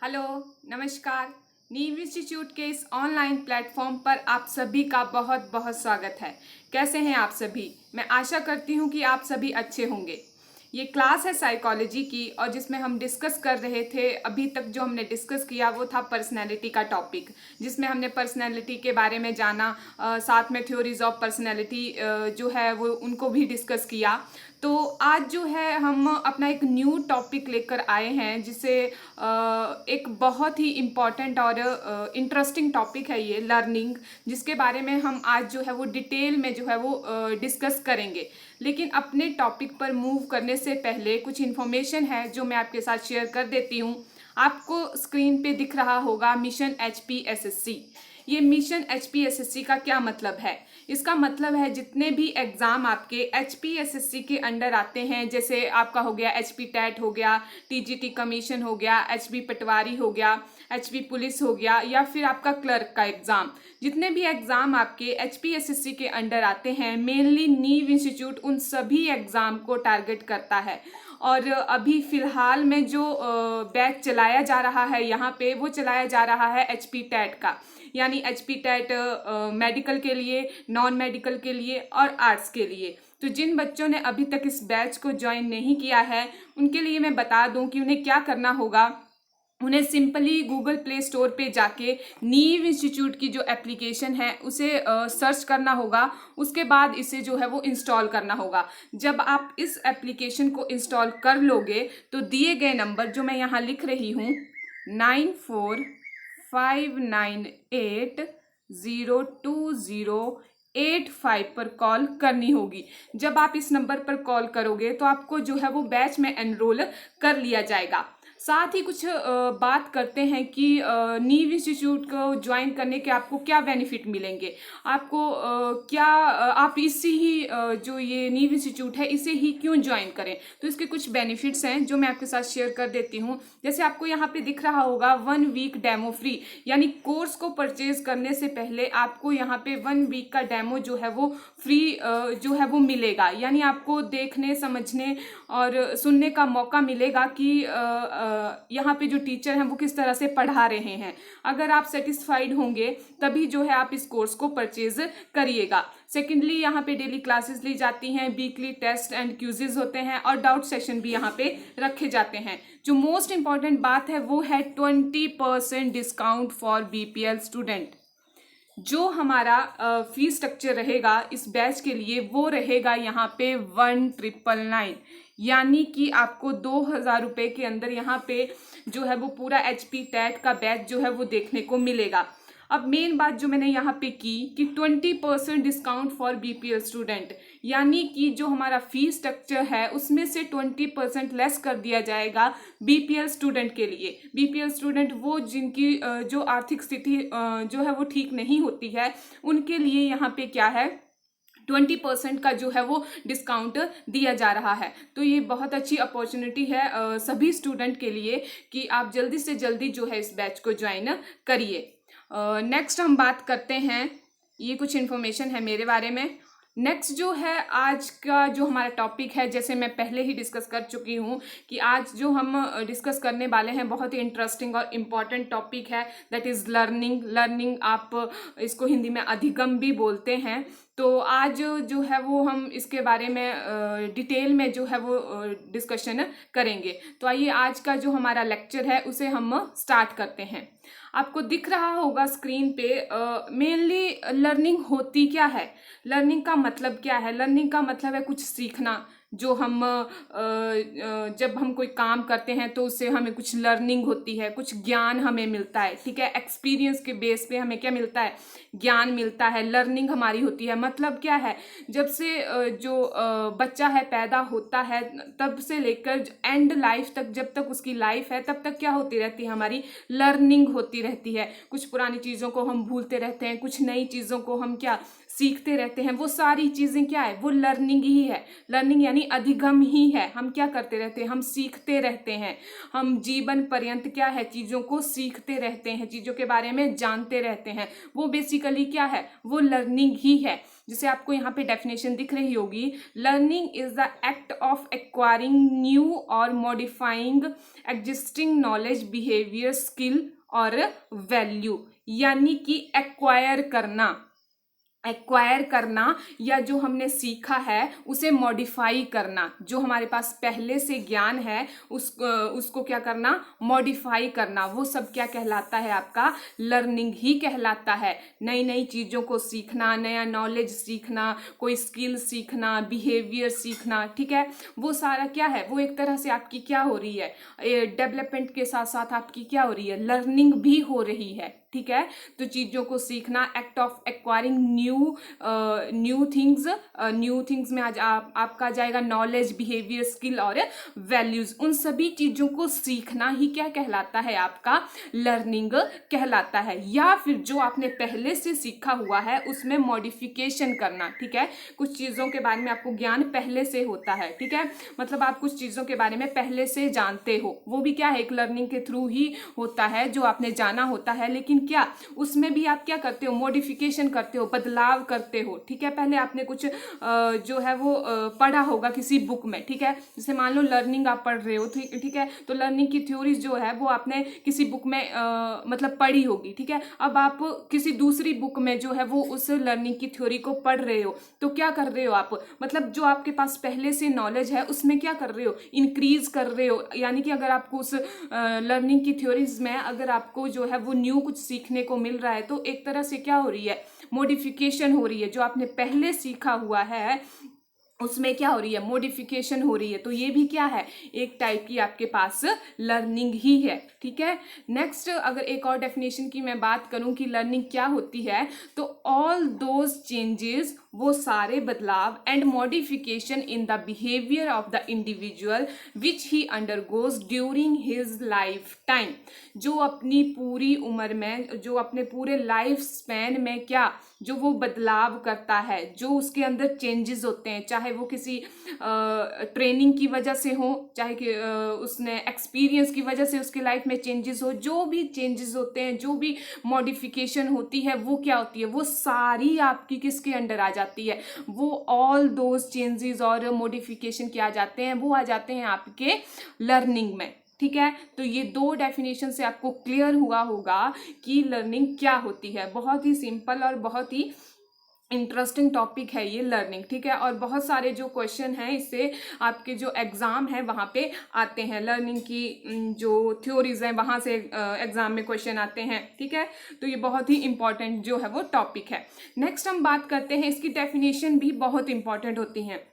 Hello, नमस्कार। नीव institute के इस ऑनलाइन प्लेटफॉर्म पर आप सभी का बहुत बहुत स्वागत है। कैसे हैं आप सभी? मैं आशा करती हूं कि आप सभी अच्छे होंगे। ये क्लास है साइकोलॉजी की और जिसमें हम डिस्कस कर रहे थे। अभी तक जो हमने डिस्कस किया वो था पर्सनैलिटी का टॉपिक, जिसमें हमने पर्सनैलिटी के बारे में जाना, साथ में थ्योरीज ऑफ पर्सनैलिटी जो है वो उनको भी डिस्कस किया। तो आज जो है हम अपना एक न्यू टॉपिक लेकर आए हैं, जिसे एक बहुत ही इम्पॉर्टेंट और इंटरेस्टिंग टॉपिक है ये लर्निंग, जिसके बारे में हम आज जो है वो डिटेल में जो है वो डिस्कस करेंगे। लेकिन अपने टॉपिक पर मूव करने से पहले कुछ इन्फॉर्मेशन है जो मैं आपके साथ शेयर कर देती हूँ। आपको स्क्रीन पे दिख रहा होगा मिशन HPSSC। ये मिशन HPSSC का क्या मतलब है? इसका मतलब है जितने भी एग्ज़ाम आपके HPSSC के अंडर आते हैं, जैसे आपका हो गया HP टैट हो गया, TGT कमीशन हो गया, HB पटवारी हो गया, HB पुलिस हो गया, या फिर आपका क्लर्क का एग्ज़ाम, जितने भी एग्ज़ाम आपके HPSSC के अंडर आते हैं, मेनली नीव इंस्टीट्यूट उन सभी एग्ज़ाम को टारगेट करता है। और अभी फ़िलहाल में जो बैच चलाया जा रहा है यहाँ पे, वो चलाया जा रहा है HP टैट का, यानी HP टैट मेडिकल के लिए, नॉन मेडिकल के लिए और आर्ट्स के लिए। तो जिन बच्चों ने अभी तक इस बैच को ज्वाइन नहीं किया है, उनके लिए मैं बता दूं कि उन्हें क्या करना होगा। उन्हें सिंपली गूगल प्ले स्टोर पे जाके नीव इंस्टीट्यूट की जो एप्लीकेशन है उसे सर्च करना होगा। उसके बाद इसे जो है वो इंस्टॉल करना होगा। जब आप इस एप्लीकेशन को इंस्टॉल कर लोगे तो दिए गए नंबर जो मैं यहाँ लिख रही हूँ 9459802085 पर कॉल करनी होगी। जब आप इस नंबर पर कॉल करोगे तो आपको जो है वो बैच में एनरोल कर लिया जाएगा। साथ ही कुछ बात करते हैं कि नीव इंस्टीट्यूट को ज्वाइन करने के आपको क्या बेनिफिट मिलेंगे। आपको आप इसी ही जो ये नीव इंस्टीट्यूट है इसे ही क्यों ज्वाइन करें। तो इसके कुछ बेनिफिट्स हैं जो मैं आपके साथ शेयर कर देती हूँ। जैसे आपको यहाँ पे दिख रहा होगा 1 वीक डेमो फ्री, यानी कोर्स को परचेज करने से पहले आपको यहाँ पे 1 वीक का डेमो जो है वो फ्री जो है वो मिलेगा। यानी आपको देखने, समझने और सुनने का मौका मिलेगा कि यहाँ पे जो टीचर हैं वो किस तरह से पढ़ा रहे हैं। अगर आप सेटिस्फाइड होंगे तभी जो है आप इस कोर्स को परचेज करिएगा। सेकेंडली, यहाँ पे डेली क्लासेस ली जाती हैं, वीकली टेस्ट एंड क्यूजेज होते हैं और डाउट सेशन भी यहाँ पे रखे जाते हैं। जो मोस्ट इंपॉर्टेंट बात है वो है 20% डिस्काउंट फॉर BPL स्टूडेंट। जो हमारा फीस स्ट्रक्चर रहेगा इस बैच के लिए वो रहेगा यहाँ पे 1999, यानी कि आपको 2000 रुपये के अंदर यहाँ पे जो है वो पूरा HP टैट का बैच जो है वो देखने को मिलेगा। अब मेन बात जो मैंने यहाँ पे की कि 20% डिस्काउंट फॉर BPL स्टूडेंट, यानी कि जो हमारा फीस स्ट्रक्चर है उसमें से 20% लेस कर दिया जाएगा BPL स्टूडेंट के लिए। BPL स्टूडेंट वो जिनकी जो आर्थिक स्थिति जो है वो ठीक नहीं होती है, उनके लिए यहाँ पे क्या है 20% का जो है वो डिस्काउंट दिया जा रहा है। तो ये बहुत अच्छी अपॉर्चुनिटी है सभी स्टूडेंट के लिए कि आप जल्दी से जल्दी जो है इस बैच को ज्वाइन करिए। नेक्स्ट हम बात करते हैं, ये कुछ इन्फॉर्मेशन है मेरे बारे में। नेक्स्ट जो है आज का जो हमारा टॉपिक है, जैसे मैं पहले ही डिस्कस कर चुकी हूँ कि आज जो हम डिस्कस करने वाले हैं बहुत ही इंटरेस्टिंग और इम्पॉर्टेंट टॉपिक है, दैट इज़ लर्निंग। आप इसको हिंदी में अधिगम भी बोलते हैं। तो आज जो है वो हम इसके बारे में डिटेल में जो है वो डिस्कशन करेंगे। तो आइए आज का जो हमारा लेक्चर है उसे हम स्टार्ट करते हैं। आपको दिख रहा होगा स्क्रीन पे मेनली लर्निंग होती क्या है, लर्निंग का मतलब क्या है। लर्निंग का मतलब है कुछ सीखना। जो हम जब हम कोई काम करते हैं तो उससे हमें कुछ लर्निंग होती है, कुछ ज्ञान हमें मिलता है। ठीक है, एक्सपीरियंस के बेस पे हमें क्या मिलता है, ज्ञान मिलता है, लर्निंग हमारी होती है। मतलब क्या है, जब से जो बच्चा है पैदा होता है तब से लेकर एंड लाइफ तक, जब तक उसकी लाइफ है तब तक क्या होती रहती है, हमारी लर्निंग होती रहती है। कुछ पुरानी चीज़ों को हम भूलते रहते हैं, कुछ नई चीज़ों को हम क्या सीखते रहते हैं, वो सारी चीज़ें क्या है, वो लर्निंग ही है। लर्निंग यानी अधिगम ही है। हम क्या करते रहते हैं, हम सीखते रहते हैं। हम जीवन पर्यंत क्या है, चीज़ों को सीखते रहते हैं, चीज़ों के बारे में जानते रहते हैं। वो बेसिकली क्या है, वो लर्निंग ही है। जैसे आपको यहाँ पे डेफिनेशन दिख रही होगी, learning is the act of acquiring new और modifying existing knowledge, behaviour, skill और वैल्यू। यानी कि एक्वायर करना या जो हमने सीखा है उसे मॉडिफाई करना। जो हमारे पास पहले से ज्ञान है उसको क्या करना, मॉडिफाई करना। वो सब क्या कहलाता है, आपका लर्निंग ही कहलाता है। नई नई चीज़ों को सीखना, नया नॉलेज सीखना, कोई स्किल सीखना, बिहेवियर सीखना, ठीक है, वो सारा क्या है, वो एक तरह से आपकी क्या हो रही है, डेवलपमेंट के साथ साथ आपकी क्या हो रही है, लर्निंग भी हो रही है। ठीक है, तो चीज़ों को सीखना, act of acquiring new things में आज आपका आ जाएगा नॉलेज, बिहेवियर, स्किल और वैल्यूज। उन सभी चीज़ों को सीखना ही क्या कहलाता है, आपका लर्निंग कहलाता है। या फिर जो आपने पहले से सीखा हुआ है उसमें मॉडिफिकेशन करना। ठीक है, कुछ चीज़ों के बारे में आपको ज्ञान पहले से होता है, ठीक है, मतलब आप कुछ चीज़ों के बारे में पहले से जानते हो, वो भी क्या है, एक लर्निंग के थ्रू ही होता है, जो आपने जाना होता है। लेकिन क्या उसमें भी आप क्या करते हो, मॉडिफिकेशन करते हो, बदलाव करते हो। ठीक है, पहले आपने कुछ जो है वो पढ़ा होगा किसी बुक में, ठीक है, जैसे मान लो लर्निंग आप पढ़ रहे हो, ठीक है, तो लर्निंग की थ्योरीज जो है वो आपने किसी बुक में मतलब पढ़ी होगी। ठीक है, अब आप किसी दूसरी बुक में जो है वो उस लर्निंग की थ्योरी को पढ़ रहे हो, तो क्या कर रहे हो आप, मतलब जो आपके पास पहले से नॉलेज है उसमें क्या कर रहे हो, इंक्रीज कर रहे हो। यानी कि अगर आपको उस लर्निंग की थ्योरीज में अगर आपको जो है वो न्यू कुछ सीखने को मिल रहा है, तो एक तरह से क्या हो रही है, मॉडिफिकेशन हो रही है। जो आपने पहले सीखा हुआ है उसमें क्या हो रही है, मॉडिफिकेशन हो रही है। तो ये भी क्या है, एक टाइप की आपके पास लर्निंग ही है। ठीक है, नेक्स्ट अगर एक और डेफिनेशन की मैं बात करूं कि लर्निंग क्या होती है, तो ऑल दोज चेंजेस, वो सारे बदलाव, and modification in the behaviour of the individual which he undergoes during his life time. जो अपनी पूरी उम्र में, जो अपने पूरे लाइफ स्पैन में क्या, जो वो बदलाव करता है, जो उसके अंदर चेंजेस होते हैं, चाहे वो किसी ट्रेनिंग की वजह से हो, चाहे कि उसने एक्सपीरियंस की वजह से उसके लाइफ में चेंजेस हो, जो भी चेंजेस होते हैं, जो भी मॉडिफिकेशन होती है, वो क्या होती है, वो सारी आपकी किसके अंडर आ जाती है, वो ऑल दोज चेंजेस और मॉडिफिकेशन क्या आ जाते हैं, वो आ जाते हैं आपके लर्निंग में। ठीक है, तो ये दो डेफिनेशन से आपको क्लियर हुआ होगा कि लर्निंग क्या होती है। बहुत ही सिंपल और बहुत ही इंटरेस्टिंग टॉपिक है ये लर्निंग। ठीक है, और बहुत सारे जो क्वेश्चन हैं इससे आपके जो एग्ज़ाम है वहाँ पे आते हैं, लर्निंग की जो थ्योरीज हैं वहाँ से एग्ज़ाम में क्वेश्चन आते हैं। ठीक है, तो ये बहुत ही इंपॉर्टेंट जो है वो टॉपिक है। नेक्स्ट हम बात करते हैं, इसकी डेफिनेशन भी बहुत इंपॉर्टेंट होती हैं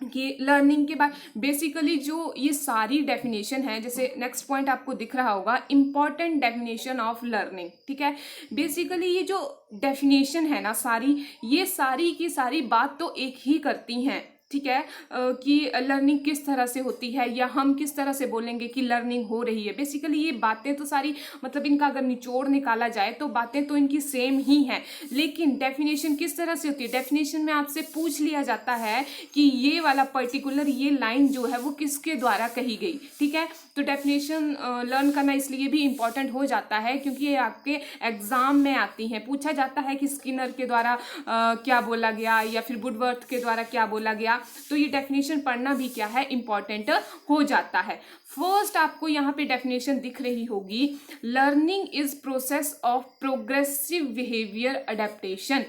कि लर्निंग के बाद बेसिकली जो ये सारी डेफिनेशन है, जैसे नेक्स्ट पॉइंट आपको दिख रहा होगा, इंपॉर्टेंट डेफिनेशन ऑफ लर्निंग। ठीक है, बेसिकली ये जो डेफिनेशन है ना सारी, ये सारी की सारी बात तो एक ही करती हैं। ठीक है, कि लर्निंग किस तरह से होती है, या हम किस तरह से बोलेंगे कि लर्निंग हो रही है। बेसिकली ये बातें तो सारी, मतलब इनका अगर निचोड़ निकाला जाए तो बातें तो इनकी सेम ही हैं, लेकिन डेफिनेशन किस तरह से होती है, डेफिनेशन में आपसे पूछ लिया जाता है कि ये वाला पर्टिकुलर ये लाइन जो है वो किसके द्वारा कही गई। ठीक है, तो डेफिनेशन लर्न करना इसलिए भी इम्पॉर्टेंट हो जाता है क्योंकि ये आपके एग्जाम में आती हैं, पूछा जाता है कि स्किनर के द्वारा क्या बोला गया, या फिर वुडवर्थ के द्वारा क्या बोला गया। तो ये डेफिनेशन पढ़ना भी क्या है, इम्पॉर्टेंट हो जाता है। फर्स्ट आपको यहाँ पे डेफिनेशन दिख रही होगी, learning is process of progressive behaviour adaptation.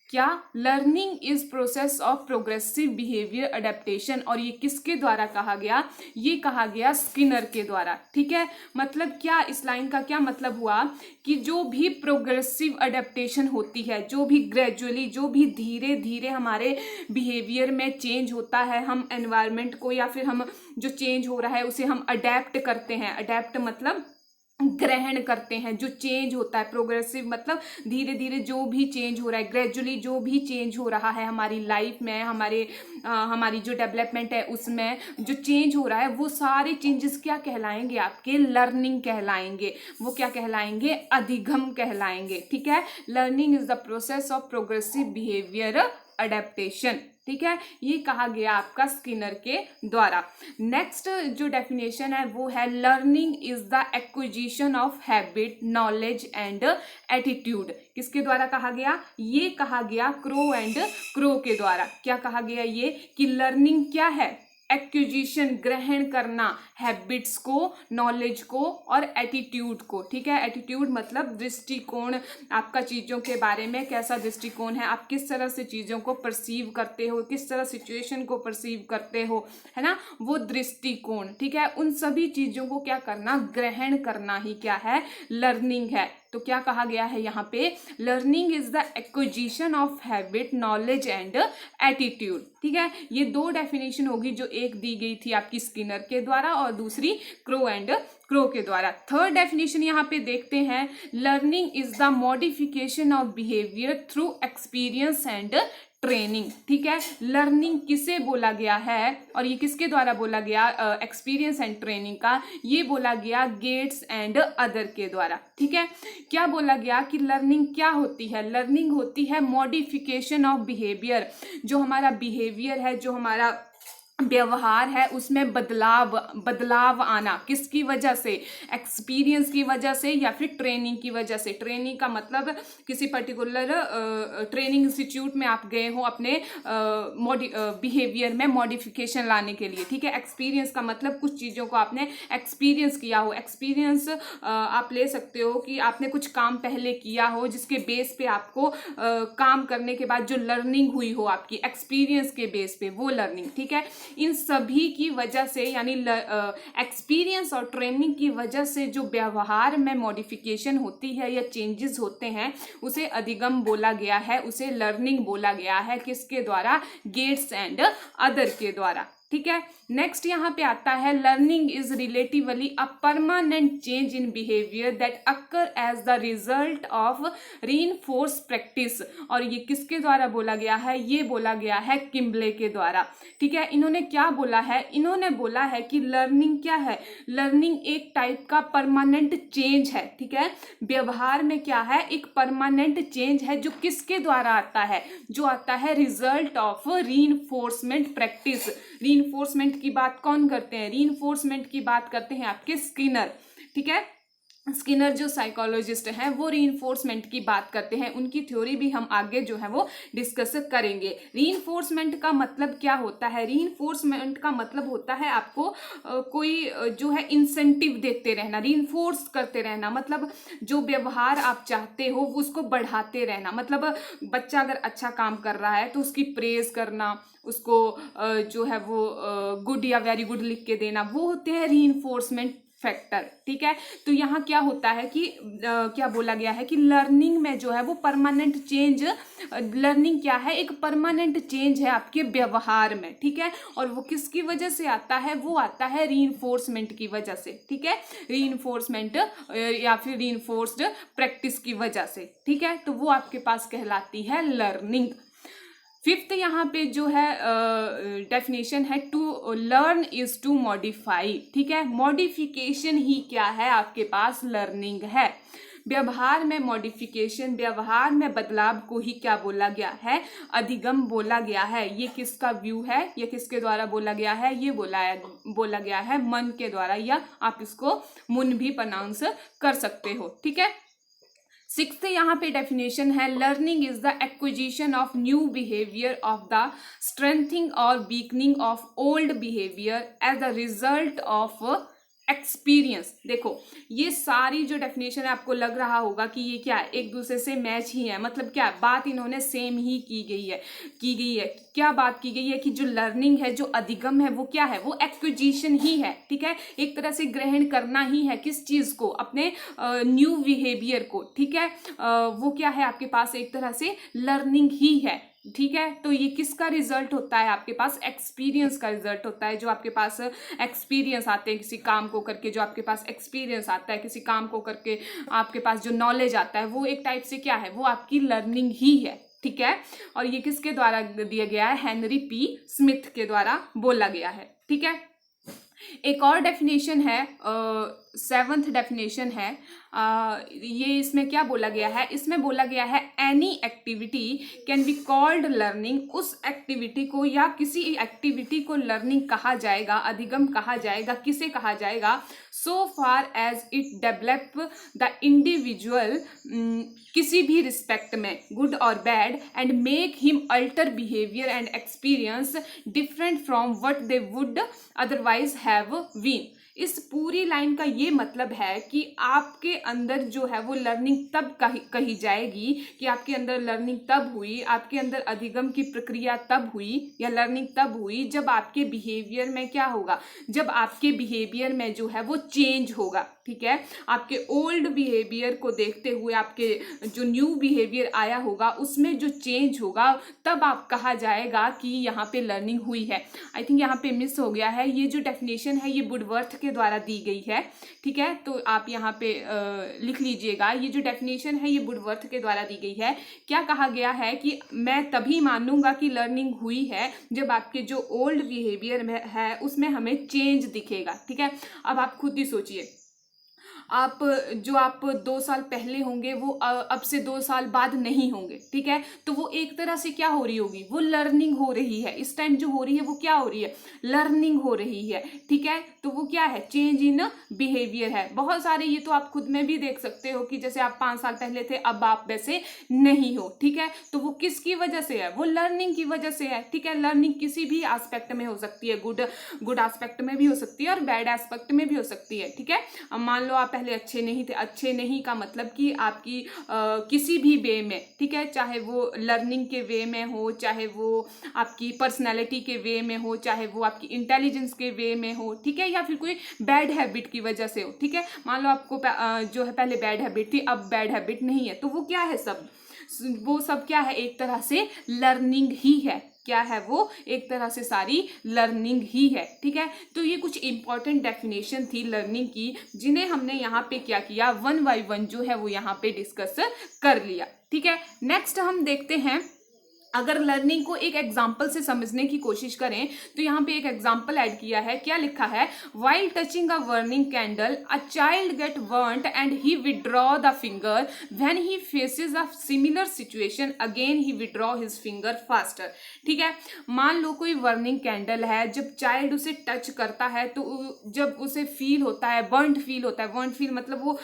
क्या, learning is process of progressive behaviour adaptation. और ये किसके द्वारा कहा गया, ये कहा गया स्किनर के द्वारा। ठीक है, मतलब क्या, इस लाइन का क्या मतलब हुआ कि जो भी प्रोग्रेसिव अडेप्टेशन होती है, जो भी ग्रेजुअली, जो भी धीरे धीरे हमारे बिहेवियर में चेंज होता है, हम एनवायरनमेंट को या फिर हम जो चेंज हो रहा है उसे हम अडेप्ट करते हैं। अडेप्ट मतलब ग्रहण करते हैं, जो चेंज होता है प्रोग्रेसिव, मतलब धीरे धीरे जो भी चेंज हो रहा है, ग्रेजुअली जो भी चेंज हो रहा है हमारी लाइफ में, हमारी जो डेवलपमेंट है उसमें जो चेंज हो रहा है, वो सारे चेंजेस क्या कहलाएंगे, आपके लर्निंग कहलाएंगे। वो क्या कहलाएंगे, अधिगम कहलाएंगे। ठीक है, learning is the process of progressive behaviour adaptation. ठीक है, ये कहा गया आपका स्किनर के द्वारा। नेक्स्ट जो डेफिनेशन है वो है learning is the acquisition of habit, knowledge and attitude. किसके द्वारा कहा गया, ये कहा गया क्रो एंड क्रो के द्वारा। क्या कहा गया ये कि लर्निंग क्या है, एक्विजिशन, ग्रहण करना, हैबिट्स को, नॉलेज को और एटीट्यूड को। ठीक है, एटीट्यूड मतलब दृष्टिकोण, आपका चीज़ों के बारे में कैसा दृष्टिकोण है, आप किस तरह से चीज़ों को परसीव करते हो, किस तरह सिचुएशन को परसीव करते हो, है ना, वो दृष्टिकोण। ठीक है, उन सभी चीज़ों को क्या करना, ग्रहण करना ही क्या है, लर्निंग है। तो क्या कहा गया है यहाँ पे, learning is the acquisition of habit, knowledge and attitude. ठीक है, ये दो डेफिनेशन होगी, जो एक दी गई थी आपकी स्किनर के द्वारा और दूसरी क्रो एंड क्रो के द्वारा। थर्ड डेफिनेशन यहाँ पे देखते हैं, learning is the modification of behaviour through experience and training. ठीक है, लर्निंग किसे बोला गया है और ये किसके द्वारा बोला गया, एक्सपीरियंस एंड ट्रेनिंग का ये बोला गया गेट्स एंड अदर के द्वारा। ठीक है, क्या बोला गया कि लर्निंग क्या होती है, लर्निंग होती है मॉडिफिकेशन ऑफ बिहेवियर, जो हमारा बिहेवियर है, जो हमारा व्यवहार है, उसमें बदलाव आना, किसकी वजह से, एक्सपीरियंस की वजह से या फिर ट्रेनिंग की वजह से। ट्रेनिंग का मतलब किसी पर्टिकुलर ट्रेनिंग इंस्टीट्यूट में आप गए हो अपने बिहेवियर में मॉडिफिकेशन लाने के लिए। ठीक है, एक्सपीरियंस का मतलब कुछ चीज़ों को आपने एक्सपीरियंस किया हो। एक्सपीरियंस आप ले सकते हो कि आपने कुछ काम पहले किया हो, जिसके बेस पे आपको काम करने के बाद जो लर्निंग हुई हो आपकी एक्सपीरियंस के बेस पे, वो लर्निंग। ठीक है, इन सभी की वजह से, यानी एक्सपीरियंस और ट्रेनिंग की वजह से जो व्यवहार में मॉडिफिकेशन होती है या चेंजेस होते हैं, उसे अधिगम बोला गया है, उसे लर्निंग बोला गया है। किसके द्वारा, गेट्स एंड अदर के द्वारा। ठीक है, नेक्स्ट यहाँ पे आता है learning is relatively a permanent change in behaviour that occur as the result of reinforce practice. और ये किसके द्वारा बोला गया है, ये बोला गया है किम्बले के द्वारा। ठीक है, इन्होंने क्या बोला है, इन्होंने बोला है कि लर्निंग क्या है, लर्निंग एक टाइप का परमानेंट चेंज है। ठीक है, व्यवहार में क्या है, एक परमानेंट चेंज है, जो किसके द्वारा आता है, जो आता है result of reinforcement practice. Reinforcement की बात कौन करते हैं, रीइंफोर्समेंट की बात करते हैं आपके स्किनर। ठीक है, स्किनर जो साइकोलॉजिस्ट हैं वो रीइंफोर्समेंट की बात करते हैं, उनकी थ्योरी भी हम आगे जो है वो डिस्कस करेंगे। रीइंफोर्समेंट का मतलब क्या होता है, रीइंफोर्समेंट का मतलब होता है आपको कोई जो है इंसेंटिव देते रहना, रीइंफोर्स करते रहना, मतलब जो व्यवहार आप चाहते हो उसको बढ़ाते रहना। मतलब बच्चा अगर अच्छा काम कर रहा है तो उसकी प्रेज करना, उसको जो है वो गुड या वेरी गुड लिख के देना, वो होते हैं रीइंफोर्समेंट फैक्टर। ठीक है, तो यहाँ क्या होता है कि क्या बोला गया है कि लर्निंग में जो है वो परमानेंट चेंज, लर्निंग क्या है, एक परमानेंट चेंज है आपके व्यवहार में। ठीक है, और वो किसकी वजह से आता है, वो आता है रीइंफोर्समेंट की वजह से। ठीक है, रीइंफोर्समेंट या फिर रीइंफोर्स्ड प्रैक्टिस की वजह से। ठीक है, तो वो आपके पास कहलाती है लर्निंग। फिफ्थ यहाँ पे जो है डेफिनेशन है, to learn is to modify. ठीक है, मॉडिफिकेशन ही क्या है आपके पास, लर्निंग है। व्यवहार में मॉडिफिकेशन, व्यवहार में बदलाव को ही क्या बोला गया है, अधिगम बोला गया है। ये किसका व्यू है, ये किसके द्वारा बोला गया है, ये बोला गया है मन के द्वारा, या आप इसको मुन भी प्रोनाउंस कर सकते हो। ठीक है, सिक्स्थ यहाँ पे डेफिनेशन है, learning is the acquisition of new behaviour of the strengthening और weakening of old behaviour as the result of experience. देखो ये सारी जो डेफिनेशन है आपको लग रहा होगा कि ये क्या है, एक दूसरे से मैच ही है, मतलब क्या बात इन्होंने सेम ही की गई है। क्या बात की गई है कि जो लर्निंग है, जो अधिगम है, वो क्या है, वो एक्विजिशन ही है। ठीक है, एक तरह से ग्रहण करना ही है, किस चीज को, अपने न्यू बिहेवियर को। ठीक है, वो क्या है आपके पास, एक तरह से लर्निंग ही है। ठीक है। तो ये किसका रिजल्ट होता है, आपके पास एक्सपीरियंस का रिजल्ट होता है। जो आपके पास एक्सपीरियंस आते हैं किसी काम को करके, जो आपके पास एक्सपीरियंस आता है किसी काम को करके, आपके पास जो नॉलेज आता है वो एक टाइप से क्या है, वो आपकी लर्निंग ही है, ठीक है। और ये किसके द्वारा दिया गया है, हेनरी पी स्मिथ के द्वारा बोला गया है, ठीक है। एक और डेफिनेशन है, 7th डेफिनेशन है, ये इसमें क्या बोला गया है, इसमें बोला गया है any activity can be called learning. उस एक्टिविटी को या किसी एक्टिविटी को लर्निंग कहा जाएगा, अधिगम कहा जाएगा, किसे कहा जाएगा, so far as it develop the individual किसी भी रिस्पेक्ट में, गुड और bad, and make him alter behaviour and experience different from what they would otherwise have been. इस पूरी लाइन का ये मतलब है कि आपके अंदर जो है वो लर्निंग तब कही जाएगी कि आपके अंदर लर्निंग तब हुई, आपके अंदर अधिगम की प्रक्रिया तब हुई या लर्निंग तब हुई जब आपके बिहेवियर में क्या होगा, जब आपके बिहेवियर में जो है वो चेंज होगा, ठीक है। आपके ओल्ड बिहेवियर को देखते हुए आपके जो न्यू बिहेवियर आया होगा उसमें जो चेंज होगा, तब आप कहा जाएगा कि यहाँ पे लर्निंग हुई है। आई थिंक यहाँ पे मिस हो गया है, ये जो डेफिनेशन है ये वुडवर्थ के द्वारा दी गई है, ठीक है। तो आप यहाँ पे लिख लीजिएगा, ये जो डेफिनेशन है ये वुडवर्थ के द्वारा दी गई है। क्या कहा गया है कि मैं तभी मानूंगा कि लर्निंग हुई है जब आपके जो ओल्ड बिहेवियर में है उसमें हमें चेंज दिखेगा, ठीक है। अब आप खुद ही सोचिए, आप 2 साल पहले होंगे वो अब से 2 साल बाद नहीं होंगे, ठीक है। तो वो एक तरह से क्या हो रही होगी, वो लर्निंग हो रही है। इस टाइम जो हो रही है वो क्या हो रही है, लर्निंग हो रही है, ठीक है। तो वो क्या है, चेंज इन बिहेवियर है। बहुत सारे ये तो आप खुद में भी देख सकते हो कि जैसे आप 5 साल पहले थे अब आप वैसे नहीं हो, ठीक है। तो वो किसकी वजह से है, वो लर्निंग की वजह से है, ठीक है। लर्निंग किसी भी एस्पेक्ट में हो सकती है, गुड एस्पेक्ट में भी हो सकती है और बैड एस्पेक्ट में भी हो सकती है, ठीक है। अब मान लो आप पहले अच्छे नहीं थे, अच्छे नहीं का मतलब कि आपकी किसी भी वे में, ठीक है, चाहे वो लर्निंग के वे में हो, चाहे वो आपकी पर्सनैलिटी के वे में हो, चाहे वो आपकी इंटेलिजेंस के वे में हो, ठीक है, या फिर कोई बैड हैबिट की वजह से हो, ठीक है। मान लो आपको जो है पहले बैड हैबिट थी, अब बैड हैबिट नहीं है, तो वो क्या है, वो सब क्या है, एक तरह से लर्निंग ही है। क्या है वो, एक तरह से सारी लर्निंग ही है, ठीक है। तो ये कुछ इंपॉर्टेंट डेफिनेशन थी लर्निंग की, जिन्हें हमने यहाँ पे क्या किया, 1 बाय 1 जो है वो यहाँ पे डिस्कस कर लिया, ठीक है। नेक्स्ट हम देखते हैं, अगर लर्निंग को एक एग्जाम्पल से समझने की कोशिश करें तो यहाँ पे एक एग्जाम्पल ऐड किया है। क्या लिखा है, while touching a burning candle a child gate burnt and he withdraw the finger, when he faces a similar situation again he withdraw his finger faster, ठीक है। मान लो कोई बर्निंग कैंडल है, जब चाइल्ड उसे टच करता है तो जब उसे फील होता है, बर्न्ड फील होता है, बर्न्ड फील मतलब वो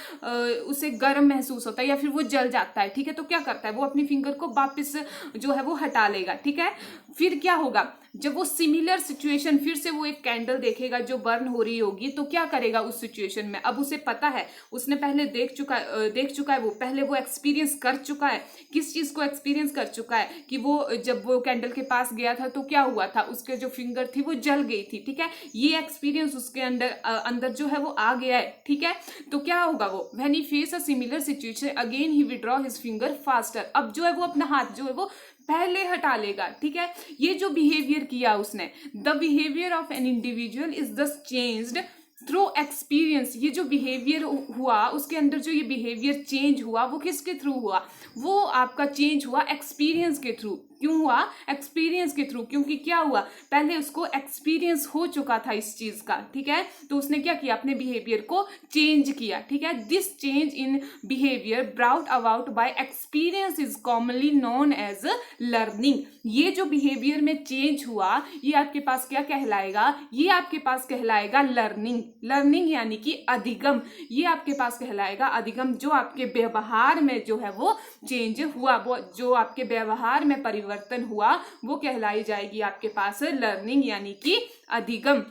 उसे गर्म महसूस होता है या फिर वो जल जाता है, ठीक है। तो क्या करता है, वो अपनी फिंगर को वापस जो है वो हटा लेगा, ठीक है। फिर क्या होगा, जब वो सिमिलर सिचुएशन, फिर से वो एक कैंडल देखेगा जो बर्न हो रही होगी, तो क्या करेगा उस सिचुएशन में, अब उसे पता है, उसने पहले देख चुका है, वो पहले वो एक्सपीरियंस कर चुका है। किस चीज को एक्सपीरियंस कर चुका है कि वो जब वो कैंडल के पास गया था तो क्या हुआ था, उसके जो फिंगर थी वो जल गई थी, ठीक है। ये एक्सपीरियंस उसके अंदर जो है वो आ गया है, ठीक है। तो क्या होगा, वो when he face a similar situation again he withdraw his finger faster, अब जो है वो अपना हाथ जो है वो पहले हटा लेगा, ठीक है। ये जो बिहेवियर किया उसने, the behaviour of an individual is दस चेंज्ड थ्रू एक्सपीरियंस। ये जो बिहेवियर हुआ उसके अंदर जो ये बिहेवियर चेंज हुआ वो किसके थ्रू हुआ, वो आपका चेंज हुआ एक्सपीरियंस के थ्रू। क्यों हुआ, एक्सपीरियंस के थ्रू, क्योंकि क्या हुआ, पहले उसको एक्सपीरियंस हो चुका था इस चीज का, ठीक है। तो उसने क्या किया, अपने बिहेवियर को चेंज किया, ठीक है। This change in behaviour brought about by experience is commonly known as learning. ये जो बिहेवियर में चेंज हुआ ये आपके पास क्या कहलाएगा, ये आपके पास कहलाएगा लर्निंग। लर्निंग यानी कि अधिगम, ये आपके पास कहलाएगा अधिगम। जो आपके व्यवहार में जो है वो चेंज हुआ, वो जो आपके व्यवहार में परिवर्तन हुआ वो कहलाई जाएगी आपके पास लर्निंग यानी कि अधिगम।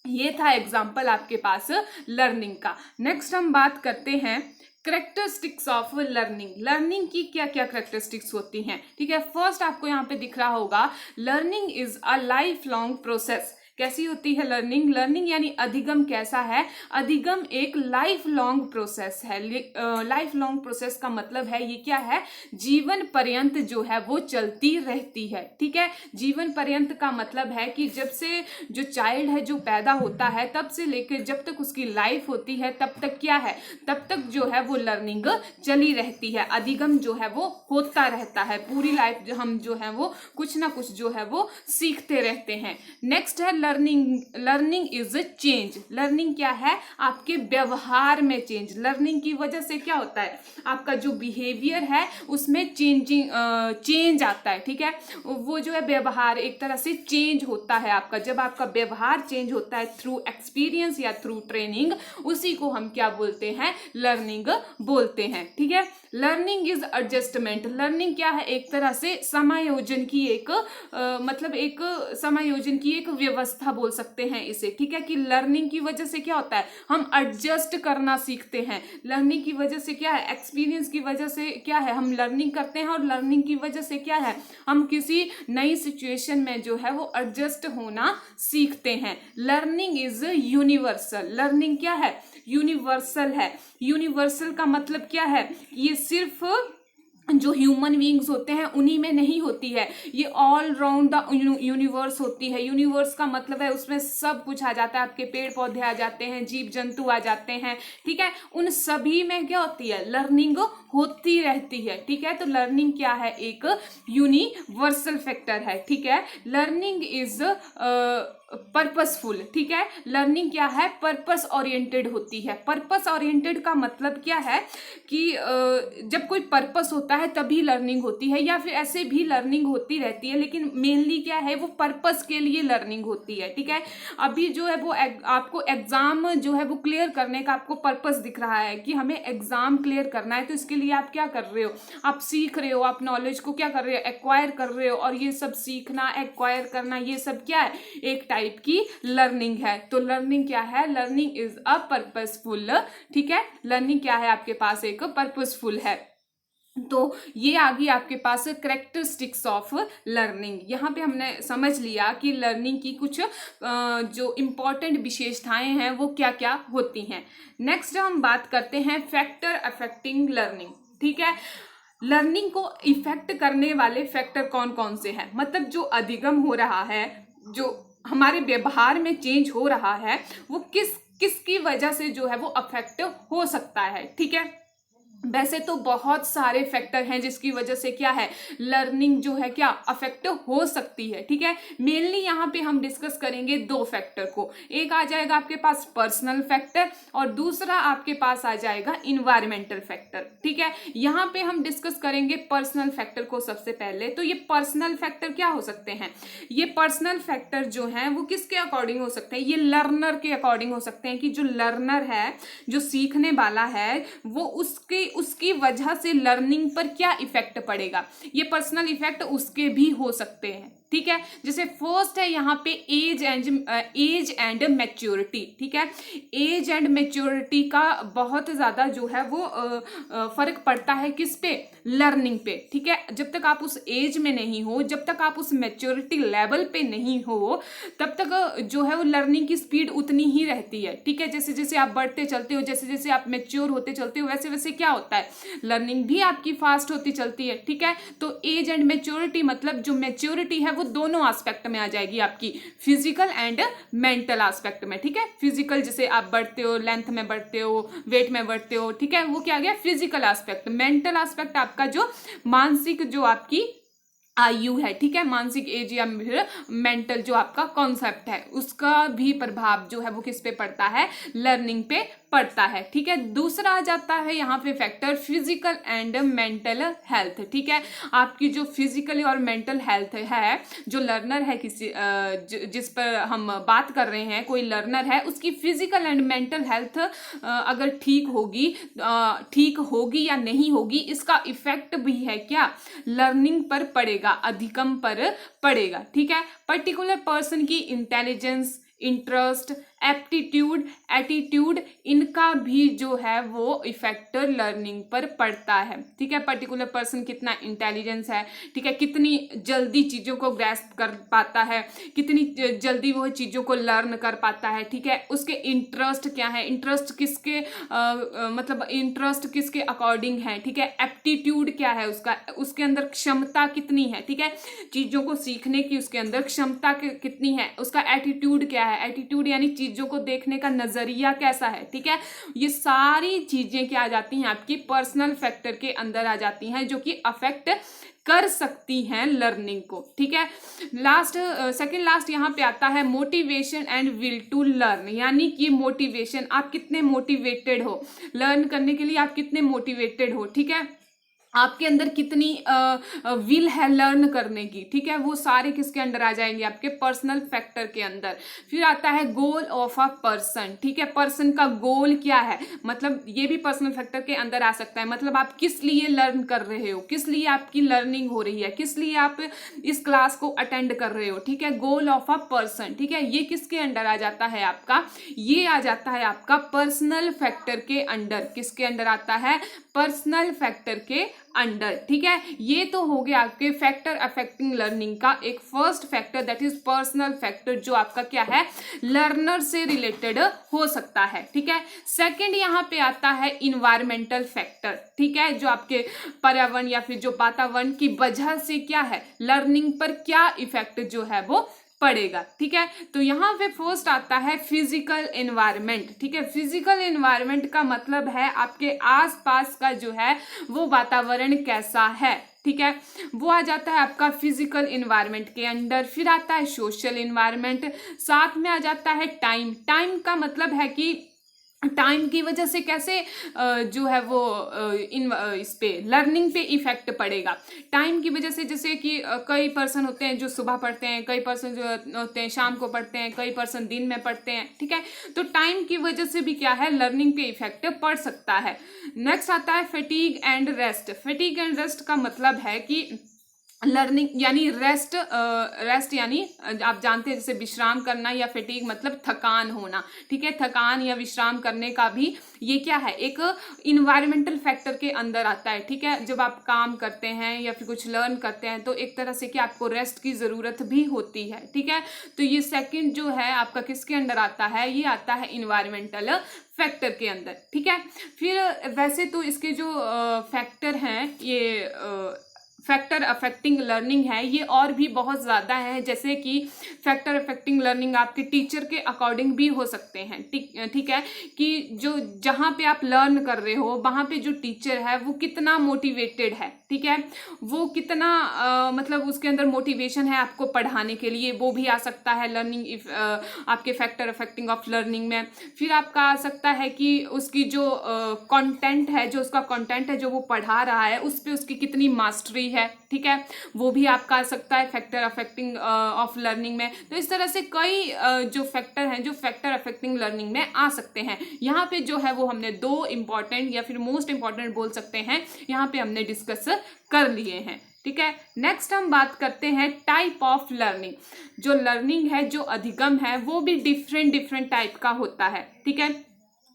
ये था एग्जाम्पल आपके पास लर्निंग का। नेक्स्ट हम बात करते हैं करेक्टरिस्टिक्स ऑफ लर्निंग। लर्निंग की क्या क्या करेक्टरिस्टिक्स होती हैं, ठीक है। फर्स्ट आपको यहाँ पे दिख रहा होगा, learning is a life long process. कैसी होती है लर्निंग? लर्निंग यानी अधिगम कैसा है? अधिगम एक लाइफ लॉन्ग प्रोसेस है। लाइफ लॉन्ग प्रोसेस का मतलब है ये क्या है? जीवन पर्यंत जो है वो चलती रहती है। ठीक है, जीवन पर्यंत का मतलब है कि जब से जो चाइल्ड है जो पैदा होता है तब से लेकर जब तक उसकी लाइफ होती है तब तक क्या है, तब तक जो है वो लर्निंग चली रहती है, अधिगम जो है वो होता रहता है। पूरी लाइफ जो हम जो है वो कुछ ना कुछ जो है वो सीखते रहते हैं। नेक्स्ट है learning. Learning is a change. Learning क्या है? आपके व्यवहार में चेंज। लर्निंग की वजह से क्या होता है? आपका जो बिहेवियर है उसमें चेंज आता है। ठीक है, वो जो है व्यवहार एक तरह से चेंज होता है आपका। जब आपका व्यवहार चेंज होता है थ्रू एक्सपीरियंस या थ्रू ट्रेनिंग, उसी को हम क्या बोलते हैं? लर्निंग बोलते हैं। ठीक है, लर्निंग इज एडजस्टमेंट। लर्निंग क्या है? एक तरह से समायोजन की एक मतलब एक समायोजन की एक व्यवस्था बोल सकते हैं इसे। ठीक है, कि लर्निंग की वजह से क्या होता है? हम एडजस्ट करना सीखते हैं। लर्निंग की वजह से क्या है? एक्सपीरियंस की वजह से क्या है? हम लर्निंग करते हैं और लर्निंग की वजह से क्या है? हम किसी नई सिचुएशन में जो है वो एडजस्ट होना सीखते हैं। Learning is universal. लर्निंग क्या है? यूनिवर्सल है। यूनिवर्सल का मतलब क्या है? ये सिर्फ जो ह्यूमन बींग्स होते हैं उन्हीं में नहीं होती है, ये ऑल राउंड द यूनिवर्स होती है। यूनिवर्स का मतलब है उसमें सब कुछ आ जाता है, आपके पेड़ पौधे आ जाते हैं, जीव जंतु आ जाते हैं। ठीक है, उन सभी में क्या होती है? लर्निंग होती रहती है। ठीक है, तो लर्निंग क्या है? एक यूनिवर्सल फैक्टर है। ठीक है, लर्निंग इज पर्पसफुल। ठीक है, लर्निंग क्या है? पर्पस ओरिएंटेड होती है। पर्पस ओरिएंटेड का मतलब क्या है कि जब कोई पर्पस होता है तभी लर्निंग होती है, या फिर ऐसे भी लर्निंग होती रहती है, लेकिन मेनली क्या है? वो पर्पस के लिए लर्निंग होती है। ठीक है, अभी जो है वो आपको एग्जाम जो है वो क्लियर करने का आपको पर्पस दिख रहा है कि हमें एग्जाम क्लियर करना है, तो इसके लिए आप क्या कर रहे हो? आप सीख रहे हो, आप नॉलेज को क्या कर रहे हो? एक्वायर कर रहे हो। और ये सब सीखना, एक्वायर करना, ये सब क्या है? एक टाइप की लर्निंग है। तो लर्निंग क्या है? Learning is a purposeful. ठीक है, लर्निंग क्या है? आपके पास एक पर्पसफुल है। तो ये आ गई आपके पास करेक्टरिस्टिक्स ऑफ लर्निंग। यहाँ पे हमने समझ लिया कि लर्निंग की कुछ जो इम्पोर्टेंट विशेषताएं हैं वो क्या क्या होती हैं। नेक्स्ट हम बात करते हैं फैक्टर अफेक्टिंग लर्निंग। ठीक है, लर्निंग को इफेक्ट करने वाले फैक्टर कौन कौन से हैं? मतलब जो अधिगम हो रहा है, जो हमारे व्यवहार में चेंज हो रहा है, वो किसकी वजह से जो है वो अफेक्ट हो सकता है। ठीक है, वैसे तो बहुत सारे फैक्टर हैं जिसकी वजह से क्या है? लर्निंग जो है क्या अफेक्ट हो सकती है। ठीक है, मेनली यहाँ पे हम डिस्कस करेंगे दो फैक्टर को। एक आ जाएगा आपके पास पर्सनल फैक्टर और दूसरा आपके पास आ जाएगा इन्वायरमेंटल फैक्टर। ठीक है, यहाँ पे हम डिस्कस करेंगे पर्सनल फैक्टर को सबसे पहले। तो ये पर्सनल फैक्टर क्या हो सकते हैं? ये पर्सनल फैक्टर जो है वो किसके अकॉर्डिंग हो सकते हैं? ये लर्नर के अकॉर्डिंग हो सकते हैं कि जो लर्नर है, जो सीखने वाला है, वो उसकी वजह से लर्निंग पर क्या इफेक्ट पड़ेगा। ये पर्सनल इफेक्ट उसके भी हो सकते हैं। ठीक है, जैसे फर्स्ट है यहाँ पे एज एंड मैच्योरिटी। ठीक है, एज एंड मैच्योरिटी का बहुत ज्यादा जो है वो फर्क पड़ता है किस पे? लर्निंग पे। ठीक है, जब तक आप उस एज में नहीं हो, जब तक आप उस मैच्योरिटी लेवल पे नहीं हो, तब तक जो है वो लर्निंग की स्पीड उतनी ही रहती है। ठीक है, जैसे जैसे आप बढ़ते चलते हो, जैसे जैसे आप मैच्योर होते चलते हो, वैसे वैसे क्या होता है? लर्निंग भी आपकी फास्ट होती चलती है। ठीक है, तो एज एंड मैच्योरिटी मतलब जो मैच्योरिटी है वो दोनों एस्पेक्ट में आ जाएगी आपकी, फिजिकल एंड मेंटल एस्पेक्ट में। ठीक है, फिजिकल जैसे आप बढ़ते हो, लेंथ में बढ़ते हो, वेट में बढ़ते हो। ठीक है, वो क्या आ गया? Physical aspect. मेंटल एस्पेक्ट आपका जो मानसिक जो आपकी आयु है। ठीक है, मानसिक एज या फिर मेंटल जो आपका कॉन्सेप्ट है, उसका भी प्रभाव जो है वो किस पे पड़ता है? लर्निंग पे पड़ता है। ठीक है, दूसरा आ जाता है यहाँ पे factor physical and mental health. ठीक है, आपकी जो फिजिकल और मेंटल हेल्थ है, जो लर्नर है किसी जिस पर हम बात कर रहे हैं, कोई लर्नर है, उसकी फिजिकल एंड मेंटल हेल्थ अगर ठीक होगी या नहीं होगी, इसका इफेक्ट भी है क्या? लर्निंग पर पड़ेगा, अधिगम पर पड़ेगा। ठीक है, पर्टिकुलर पर्सन की इंटेलिजेंस, इंटरेस्ट एप्टीट्यूड, एटीट्यूड, इनका भी जो है वो इफेक्ट लर्निंग पर पड़ता है। ठीक है, पर्टिकुलर पर्सन कितना इंटेलिजेंस है, ठीक है, कितनी जल्दी चीज़ों को ग्रैस्प कर पाता है, कितनी जल्दी वो चीज़ों को लर्न कर पाता है। ठीक है, उसके इंटरेस्ट क्या है, इंटरेस्ट किसके मतलब इंटरेस्ट किसके अकॉर्डिंग है। ठीक है, एप्टीट्यूड क्या है उसका, उसके अंदर क्षमता कितनी है। ठीक है, चीज़ों को सीखने की उसके अंदर क्षमता कितनी है। उसका एटीट्यूड क्या है, एटीट्यूड यानी चीज़ों को देखने का नज़रिया कैसा है। ठीक है, ये सारी चीज़ें क्या आ जाती हैं, आपकी पर्सनल फैक्टर के अंदर आ जाती हैं, जो कि अफेक्ट कर सकती हैं लर्निंग को। ठीक है, लास्ट सेकंड लास्ट यहाँ पे आता है motivation and will to learn, यानी कि मोटिवेशन, आप कितने मोटिवेटेड हो लर्न करने के लिए, आप कितने मोटिवेटेड हो। ठीक है, आपके अंदर कितनी विल है लर्न करने की। ठीक है, वो सारे किसके अंडर आ जाएंगे, आपके पर्सनल फैक्टर के अंदर। फिर आता है गोल ऑफ अ पर्सन। ठीक है, पर्सन का गोल क्या है, मतलब ये भी पर्सनल फैक्टर के अंदर आ सकता है। मतलब आप किस लिए लर्न कर रहे हो, किस लिए आपकी लर्निंग हो रही है, किस लिए आप इस क्लास को अटेंड कर रहे हो। ठीक है, गोल ऑफ अ पर्सन। ठीक है, ये किसके अंडर आ जाता है आपका, ये आ जाता है आपका पर्सनल फैक्टर के अंडर। किसके अंडर आता है, पर्सनल फैक्टर के अंडर। ठीक है, ये तो हो गया आपके फैक्टर अफेक्टिंग लर्निंग का एक first factor, that is personal factor, जो आपका क्या है, लर्नर से रिलेटेड हो सकता है। ठीक है, सेकंड यहाँ पे आता है इन्वायरमेंटल फैक्टर। ठीक है, जो आपके पर्यावरण या फिर जो वातावरण की वजह से क्या है, लर्निंग पर क्या इफेक्ट जो है वो पड़ेगा। ठीक है, तो यहाँ पे फर्स्ट आता है फिजिकल एनवायरनमेंट। ठीक है, फिजिकल एनवायरनमेंट का मतलब है आपके आसपास का जो है वो वातावरण कैसा है। ठीक है, वो आ जाता है आपका फिजिकल एनवायरनमेंट के अंडर। फिर आता है सोशल एनवायरनमेंट, साथ में आ जाता है टाइम। टाइम का मतलब है कि टाइम की वजह से कैसे जो है वो इस पे लर्निंग पे इफेक्ट पड़ेगा। टाइम की वजह से, जैसे कि कई पर्सन होते हैं जो सुबह पढ़ते हैं, कई पर्सन जो होते हैं शाम को पढ़ते हैं, कई पर्सन दिन में पढ़ते हैं। ठीक है, तो टाइम की वजह से भी क्या है, लर्निंग पे इफेक्ट पड़ सकता है। नेक्स्ट आता है fatigue and rest. Fatigue and rest का मतलब है कि लर्निंग यानी रेस्ट, रेस्ट यानी आप जानते हैं जैसे विश्राम करना, या फटीग मतलब थकान होना। ठीक है, थकान या विश्राम करने का भी ये क्या है, एक इन्वायरमेंटल फैक्टर के अंदर आता है। ठीक है, जब आप काम करते हैं या फिर कुछ लर्न करते हैं तो एक तरह से क्या आपको रेस्ट की ज़रूरत भी होती है। ठीक है, तो ये सेकंड जो है आपका किसके अंडर आता है, ये आता है इन्वायरमेंटल फैक्टर के अंदर। ठीक है, फिर वैसे तो इसके जो फैक्टर हैं, ये फैक्टर अफेक्टिंग लर्निंग है, ये और भी बहुत ज़्यादा है। जैसे कि फैक्टर अफेक्टिंग लर्निंग आपके टीचर के अकॉर्डिंग भी हो सकते हैं। ठीक है, कि जो जहाँ पे आप लर्न कर रहे हो वहाँ पे जो टीचर है वो कितना मोटिवेटेड है। ठीक है, वो कितना मतलब उसके अंदर मोटिवेशन है आपको पढ़ाने के लिए, वो भी आ सकता है लर्निंग आपके फैक्टर अफेक्टिंग ऑफ लर्निंग में। फिर आपका आ सकता है कि उसकी जो कंटेंट है, जो उसका कंटेंट है जो वो पढ़ा रहा है, उस पर उसकी कितनी मास्टरी है। ठीक है, वो भी आपका आ सकता है फैक्टर अफेक्टिंग ऑफ लर्निंग में। तो इस तरह से कई जो फैक्टर हैं जो फैक्टर अफेक्टिंग लर्निंग में आ सकते हैं। यहाँ पे जो है वो हमने दो इंपॉर्टेंट या फिर मोस्ट इंपॉर्टेंट बोल सकते हैं, यहाँ पे हमने डिस्कस कर लिए हैं। ठीक है, नेक्स्ट हम बात करते हैं टाइप ऑफ लर्निंग। जो लर्निंग है, जो अधिगम है, वो भी डिफरेंट टाइप का होता है। ठीक है,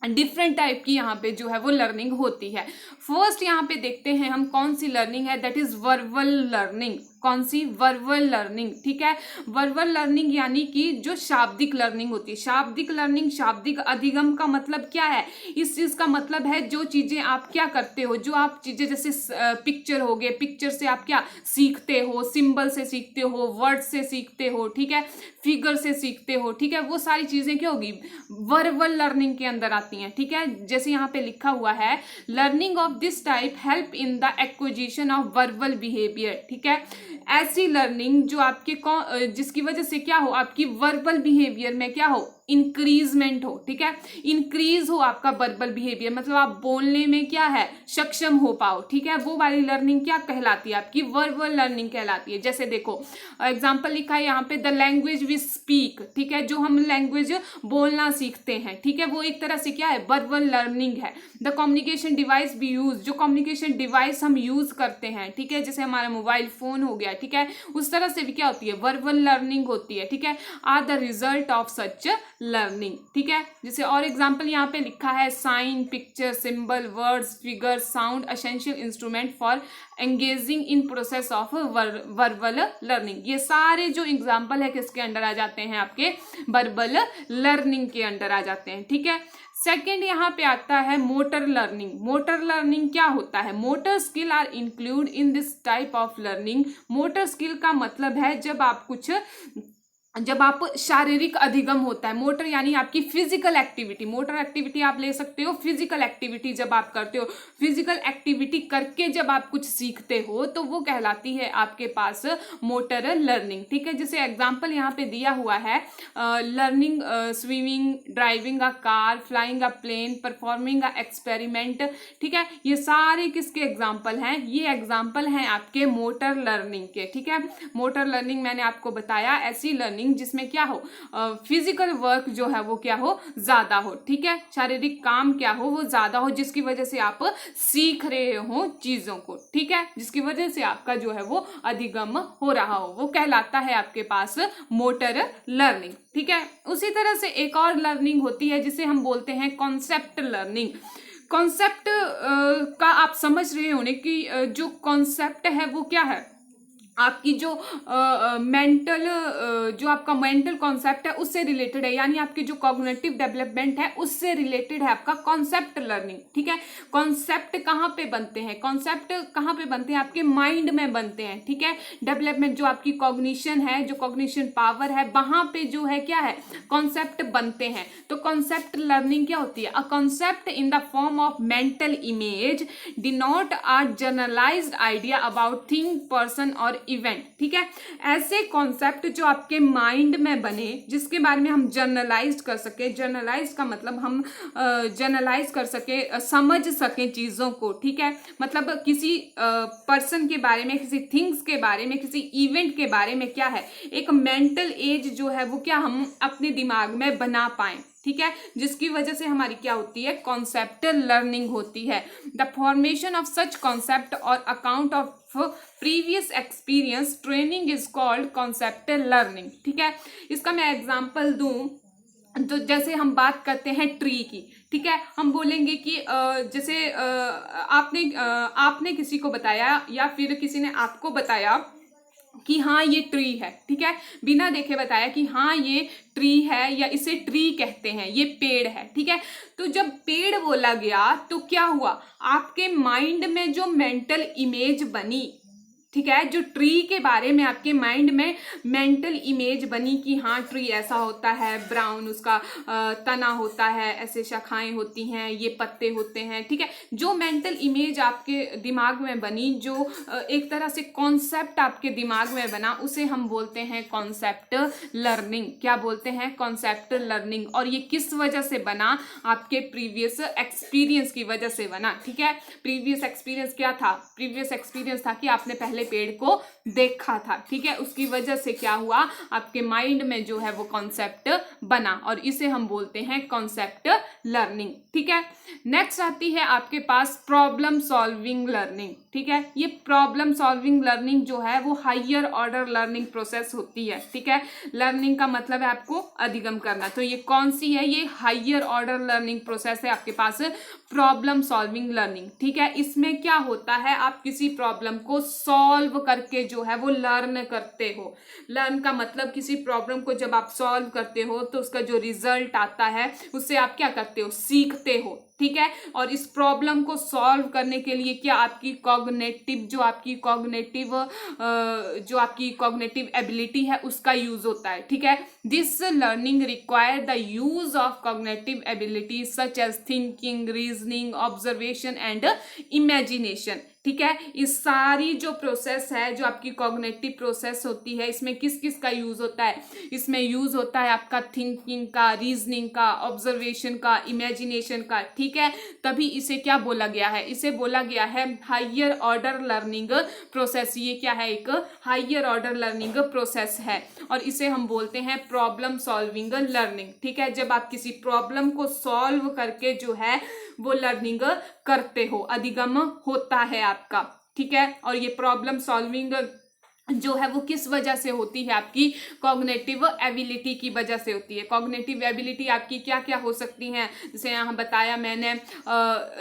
डिफरेंट टाइप की यहाँ पे जो है वो लर्निंग होती है। फर्स्ट यहाँ पे देखते हैं हम कौन सी लर्निंग है, दैट इज वर्बल लर्निंग। कौन सी, वर्बल लर्निंग। ठीक है, वर्बल लर्निंग यानी कि जो शाब्दिक लर्निंग होती है। शाब्दिक लर्निंग, शाब्दिक अधिगम का मतलब क्या है, इस चीज़ का मतलब है जो चीज़ें आप क्या करते हो, जो आप चीज़ें जैसे पिक्चर हो गए, पिक्चर से आप क्या सीखते हो, सिंबल से सीखते हो, वर्ड से सीखते हो। ठीक है, फिगर से सीखते हो। ठीक है, वो सारी चीज़ें क्या होगी, वर्बल लर्निंग के अंदर आती हैं। ठीक है, जैसे यहाँ पे लिखा हुआ है, learning of this type help in the acquisition of verbal behaviour. ठीक है, ऐसी लर्निंग जो आपके जिसकी वजह से क्या हो, आपकी वर्बल बिहेवियर में क्या हो, इंक्रीजमेंट हो। ठीक है, इंक्रीज हो आपका वर्बल बिहेवियर, मतलब आप बोलने में क्या है, सक्षम हो पाओ। ठीक है, वो वाली लर्निंग क्या कहलाती है, आपकी वर्बल लर्निंग कहलाती है। जैसे देखो एग्जांपल लिखा है यहाँ पे, द लैंग्वेज वी स्पीक। ठीक है, जो हम लैंग्वेज बोलना सीखते हैं। ठीक है, वो एक तरह से क्या है, वर्बल लर्निंग है। The communication device we use, जो कम्युनिकेशन डिवाइस हम यूज करते हैं। ठीक है, जैसे हमारा मोबाइल फोन हो गया। ठीक है, उस तरह से भी क्या होती है, वर्बल लर्निंग होती है। ठीक है, are the result of such learning, ठीक है। जैसे और एग्जांपल यहाँ पे लिखा है, sign, picture, symbol, words, figure, sound essential instrument for engaging in process of verbal learning. ये सारे जो एग्जांपल है किसके अंडर आ जाते हैं, आपके वर्बल लर्निंग के अंडर आ जाते हैं, ठीक है। सेकेंड यहाँ पे आता है मोटर लर्निंग। मोटर लर्निंग क्या होता है? Motor skill are include in this type of learning. Motor skill का मतलब है जब आप शारीरिक अधिगम होता है। मोटर यानी आपकी फिजिकल एक्टिविटी। मोटर एक्टिविटी आप ले सकते हो फिजिकल एक्टिविटी। जब आप करते हो फिजिकल एक्टिविटी करके जब आप कुछ सीखते हो तो वो कहलाती है आपके पास मोटर लर्निंग, ठीक है। जैसे एग्जांपल यहाँ पे दिया हुआ है, learning swimming, driving a car, flying a plane, performing a experiment, ठीक है। ये सारे किसके एग्जाम्पल हैं? ये एग्जाम्पल हैं आपके मोटर लर्निंग के, ठीक है। मोटर लर्निंग मैंने आपको बताया ऐसी लर्निंग जिसमें क्या हो, फिजिकल वर्क जो है वो क्या हो, ज्यादा हो, ठीक है। शारीरिक काम क्या हो, वो ज्यादा हो, जिसकी वजह से आप सीख रहे हो चीजों को, ठीक है, जिसकी वजह से आपका जो है वो अधिगम हो रहा हो, वो कहलाता है आपके पास मोटर लर्निंग, ठीक है। उसी तरह से एक और लर्निंग होती है जिसे हम बोलते हैं कॉन्सेप्ट लर्निंग। कॉन्सेप्ट का आप समझ रहे होने कि जो कॉन्सेप्ट है वो क्या है, आपकी जो मेंटल जो आपका मेंटल कॉन्सेप्ट है उससे रिलेटेड है, यानी आपकी जो कॉग्निटिव डेवलपमेंट है उससे रिलेटेड है आपका कॉन्सेप्ट लर्निंग, ठीक है। कॉन्सेप्ट कहाँ पे बनते हैं? कॉन्सेप्ट कहाँ पे बनते हैं? आपके माइंड में बनते हैं, ठीक है। डेवलपमेंट जो आपकी कॉग्निशन है, जो कॉग्निशन पावर है, वहां पे जो है क्या है, कॉन्सेप्ट बनते हैं। तो कॉन्सेप्ट लर्निंग क्या होती है? A concept in the form of mental image denote a generalised idea about thing, person और इवेंट, ठीक है। ऐसे कॉन्सेप्ट जो आपके माइंड में बने, जिसके बारे में हम जर्नलाइज कर सके। जर्नलाइज का मतलब हम जर्नलाइज कर सके, समझ सके चीजों को, ठीक है। मतलब किसी पर्सन के बारे में, किसी थिंग्स के बारे में, किसी इवेंट के बारे में क्या है, एक मेंटल एज जो है वो क्या हम अपने दिमाग में बना पाए, ठीक है, जिसकी वजह से हमारी क्या होती है, कॉन्सेप्ट लर्निंग होती है। The formation of such concept और account of previous experience training is called concept learning, ठीक है। इसका मैं एग्जांपल दूं तो जैसे हम बात करते हैं ट्री की, ठीक है, हम बोलेंगे कि जैसे आपने किसी को बताया या फिर किसी ने आपको बताया कि हाँ ये ट्री है, ठीक है, बिना देखे बताया कि हाँ ये ट्री है या इसे ट्री कहते हैं, ये पेड़ है, ठीक है। तो जब पेड़ बोला गया तो क्या हुआ, आपके माइंड में जो मेंटल इमेज बनी, ठीक है, जो ट्री के बारे में आपके माइंड में मेंटल इमेज बनी कि हाँ ट्री ऐसा होता है, ब्राउन उसका तना होता है, ऐसे शाखाएं होती हैं, ये पत्ते होते हैं, ठीक है। जो मेंटल इमेज आपके दिमाग में बनी, जो एक तरह से कॉन्सेप्ट आपके दिमाग में बना, उसे हम बोलते हैं कॉन्सेप्ट लर्निंग। क्या बोलते हैं? Concept learning. और ये किस वजह से बना? आपके प्रीवियस एक्सपीरियंस की वजह से बना, ठीक है। प्रीवियस एक्सपीरियंस क्या था? प्रीवियस एक्सपीरियंस था कि आपने पहले पेड़ को देखा था, ठीक है, उसकी वजह से क्या हुआ, आपके माइंड में जो है वो कॉन्सेप्ट बना, और इसे हम बोलते हैं कॉन्सेप्ट लर्निंग, ठीक है। नेक्स्ट आती है आपके पास प्रॉब्लम सॉल्विंग लर्निंग, ठीक है। ये प्रॉब्लम सॉल्विंग लर्निंग जो है वो हायर ऑर्डर लर्निंग प्रोसेस होती है, ठीक है। लर्निंग का मतलब है आपको अधिगम करना, तो ये कौन सी है? ये हायर ऑर्डर लर्निंग प्रोसेस है आपके पास प्रॉब्लम सॉल्विंग लर्निंग, ठीक है। इसमें क्या होता है, आप किसी प्रॉब्लम को सॉल्व करके जो है वो लर्न करते हो। लर्न का मतलब किसी प्रॉब्लम को जब आप सॉल्व करते हो तो उसका जो रिजल्ट आता है उससे आप क्या करते हो, सीखते हो, ठीक है। और इस प्रॉब्लम को सॉल्व करने के लिए क्या आपकी कॉग्निटिव एबिलिटी है उसका यूज होता है, ठीक है। This learning require the use of cognitive ability such as thinking, reasoning, observation and imagination, ठीक है। इस सारी जो प्रोसेस है, जो आपकी कॉग्निटिव प्रोसेस होती है, इसमें किस किस का यूज होता है? इसमें यूज होता है आपका थिंकिंग का, रीजनिंग का, ऑब्जर्वेशन का, इमेजिनेशन का, ठीक है। तभी इसे क्या बोला गया है? इसे बोला गया है हायर ऑर्डर लर्निंग प्रोसेस। ये क्या है? एक हायर ऑर्डर लर्निंग प्रोसेस है, और इसे हम बोलते हैं प्रॉब्लम सॉल्विंग लर्निंग, ठीक है। जब आप किसी प्रॉब्लम को सॉल्व करके जो है वो लर्निंग करते हो, अधिगम होता है आपका, ठीक है। और ये प्रॉब्लम सॉल्विंग जो है वो किस वजह से होती है, आपकी कॉग्निटिव एबिलिटी की वजह से होती है। कॉग्निटिव एबिलिटी आपकी क्या क्या हो सकती हैं, जैसे यहाँ बताया मैंने,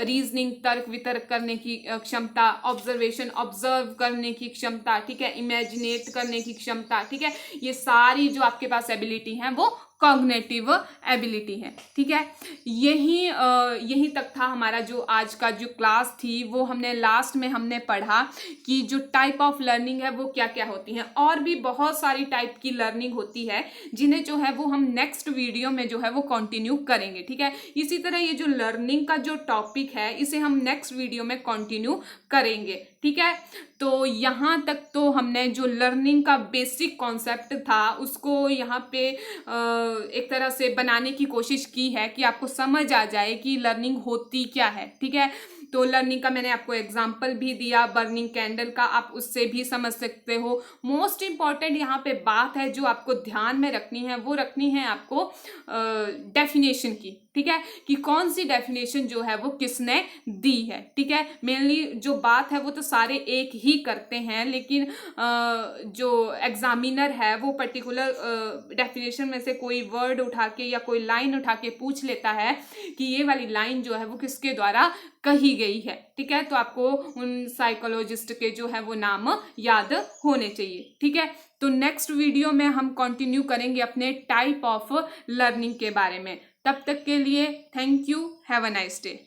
रीजनिंग, तर्क वितर्क करने की क्षमता, ऑब्जर्वेशन, ऑब्जर्व करने की क्षमता, ठीक है, इमेजिनेट करने की क्षमता, ठीक है, ये सारी जो आपके पास एबिलिटी हैं वो कॉग्निटिव एबिलिटी है, ठीक है। यही तक था हमारा जो आज का जो क्लास थी, वो हमने लास्ट में हमने पढ़ा कि जो टाइप ऑफ लर्निंग है वो क्या क्या होती हैं, और भी बहुत सारी टाइप की लर्निंग होती है जिन्हें जो है वो हम नेक्स्ट वीडियो में जो है वो कंटिन्यू करेंगे, ठीक है। इसी तरह ये जो लर्निंग का जो टॉपिक है इसे हम नेक्स्ट वीडियो में कंटिन्यू करेंगे, ठीक है। तो यहाँ तक तो हमने जो लर्निंग का बेसिक कॉन्सेप्ट था उसको यहाँ पे एक तरह से बनाने की कोशिश की है कि आपको समझ आ जाए कि लर्निंग होती क्या है, ठीक है। तो लर्निंग का मैंने आपको एग्जाम्पल भी दिया, बर्निंग कैंडल का, आप उससे भी समझ सकते हो। मोस्ट इंपॉर्टेंट यहाँ पे बात है जो आपको ध्यान में रखनी है, वो रखनी है आपको डेफिनेशन की, ठीक है, कि कौन सी डेफिनेशन जो है वो किसने दी है, ठीक है। मेनली जो बात है वो तो सारे एक ही करते हैं, लेकिन जो एग्जामिनर है वो पर्टिकुलर डेफिनेशन में से कोई वर्ड उठा के या कोई लाइन उठा के पूछ लेता है कि ये वाली लाइन जो है वो किसके द्वारा कही गई है, ठीक है। तो आपको उन साइकोलॉजिस्ट के जो है वो नाम याद होने चाहिए, ठीक है। तो नेक्स्ट वीडियो में हम कंटिन्यू करेंगे अपने टाइप ऑफ लर्निंग के बारे में। तब तक के लिए thank you, have a nice day.